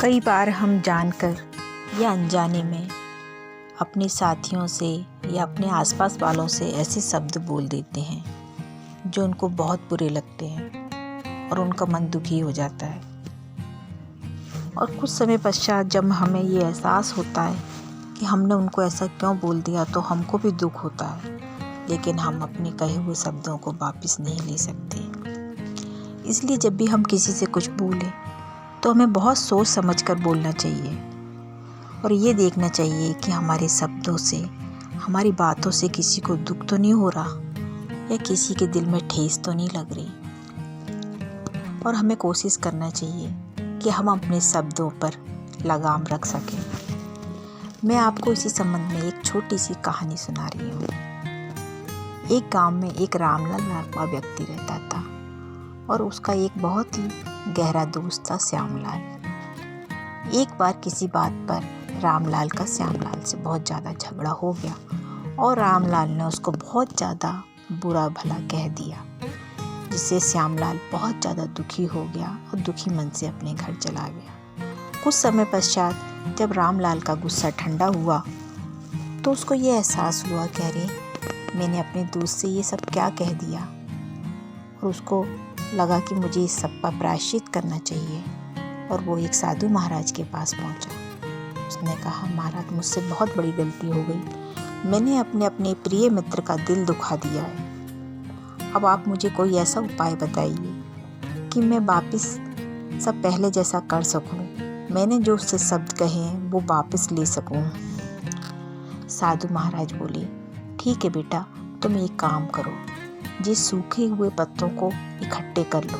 कई बार हम जानकर या अनजाने में अपने साथियों से या अपने आसपास वालों से ऐसे शब्द बोल देते हैं जो उनको बहुत बुरे लगते हैं और उनका मन दुखी हो जाता है। और कुछ समय पश्चात जब हमें ये एहसास होता है कि हमने उनको ऐसा क्यों बोल दिया तो हमको भी दुख होता है, लेकिन हम अपने कहे हुए शब्दों को वापस नहीं ले सकते। इसलिए जब भी हम किसी से कुछ बोलें तो हमें बहुत सोच समझ कर बोलना चाहिए और ये देखना चाहिए कि हमारे शब्दों से, हमारी बातों से किसी को दुख तो नहीं हो रहा या किसी के दिल में ठेस तो नहीं लग रही। और हमें कोशिश करना चाहिए कि हम अपने शब्दों पर लगाम रख सकें। मैं आपको इसी संबंध में एक छोटी सी कहानी सुना रही हूँ। एक गांव में एक रामलाल नाम का व्यक्ति रहता था और उसका एक बहुत ही गहरा दोस्त था श्यामलाल। एक बार किसी बात पर रामलाल का श्यामलाल से बहुत ज़्यादा झगड़ा हो गया और रामलाल ने उसको बहुत ज़्यादा बुरा भला कह दिया, जिससे श्यामलाल बहुत ज़्यादा दुखी हो गया और दुखी मन से अपने घर चला गया। कुछ समय पश्चात जब रामलाल का गुस्सा ठंडा हुआ तो उसको ये एहसास हुआ कि अरे मैंने अपने दोस्त से ये सब क्या कह दिया, और उसको लगा कि मुझे इस सब का प्रायश्चित करना चाहिए। और वो एक साधु महाराज के पास पहुंचा। उसने कहा, महाराज मुझसे बहुत बड़ी गलती हो गई, मैंने अपने प्रिय मित्र का दिल दुखा दिया है। अब आप मुझे कोई ऐसा उपाय बताइए कि मैं वापस सब पहले जैसा कर सकूं, मैंने जो उससे शब्द कहे हैं वो वापस ले सकूं। साधु महाराज बोले, ठीक है बेटा, तुम एक काम करो, जिस सूखे हुए पत्तों को इकट्ठे कर लो।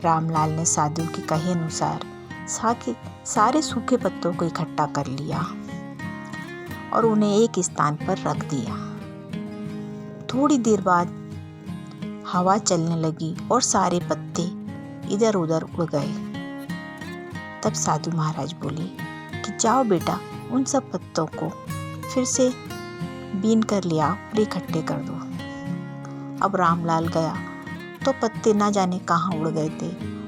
रामलाल ने साधु के कहे अनुसार सारे सूखे पत्तों को इकट्ठा कर लिया और उन्हें एक स्थान पर रख दिया। थोड़ी देर बाद हवा चलने लगी और सारे पत्ते इधर उधर उड़ गए। तब साधु महाराज बोले कि जाओ बेटा, उन सब पत्तों को फिर से बीन कर लिया और इकट्ठे कर दो। अब रामलाल गया तो पत्ते ना जाने कहाँ उड़ गए थे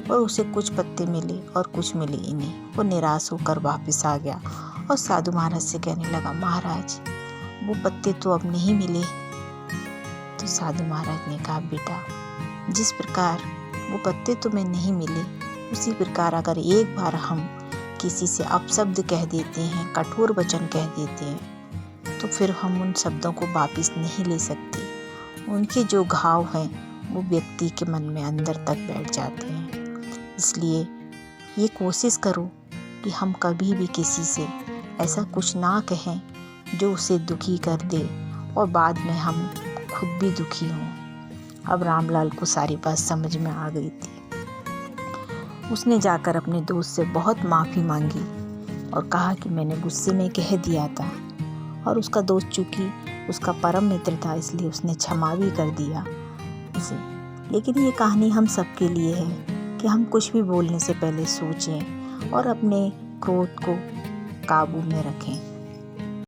और उसे कुछ पत्ते मिले और कुछ मिले ही नहीं। वो निराश होकर वापस आ गया और साधु महाराज से कहने लगा, महाराज वो पत्ते तो अब नहीं मिले। तो साधु महाराज ने कहा, बेटा जिस प्रकार वो पत्ते तुम्हें नहीं मिले, उसी प्रकार अगर एक बार हम किसी से अपशब्द कह देते हैं, कठोर वचन कह देते हैं, तो फिर हम उन शब्दों को वापस नहीं ले सकते। उनके जो घाव हैं वो व्यक्ति के मन में अंदर तक बैठ जाते हैं। इसलिए ये कोशिश करो कि हम कभी भी किसी से ऐसा कुछ ना कहें जो उसे दुखी कर दे और बाद में हम खुद भी दुखी हों। अब रामलाल को सारी बात समझ में आ गई थी। उसने जाकर अपने दोस्त से बहुत माफ़ी मांगी और कहा कि मैंने गुस्से में कह दिया था, और उसका दोस्त चूँकि उसका परम मित्र था इसलिए उसने क्षमा भी कर दिया उसे। लेकिन ये कहानी हम सबके लिए है कि हम कुछ भी बोलने से पहले सोचें और अपने क्रोध को काबू में रखें।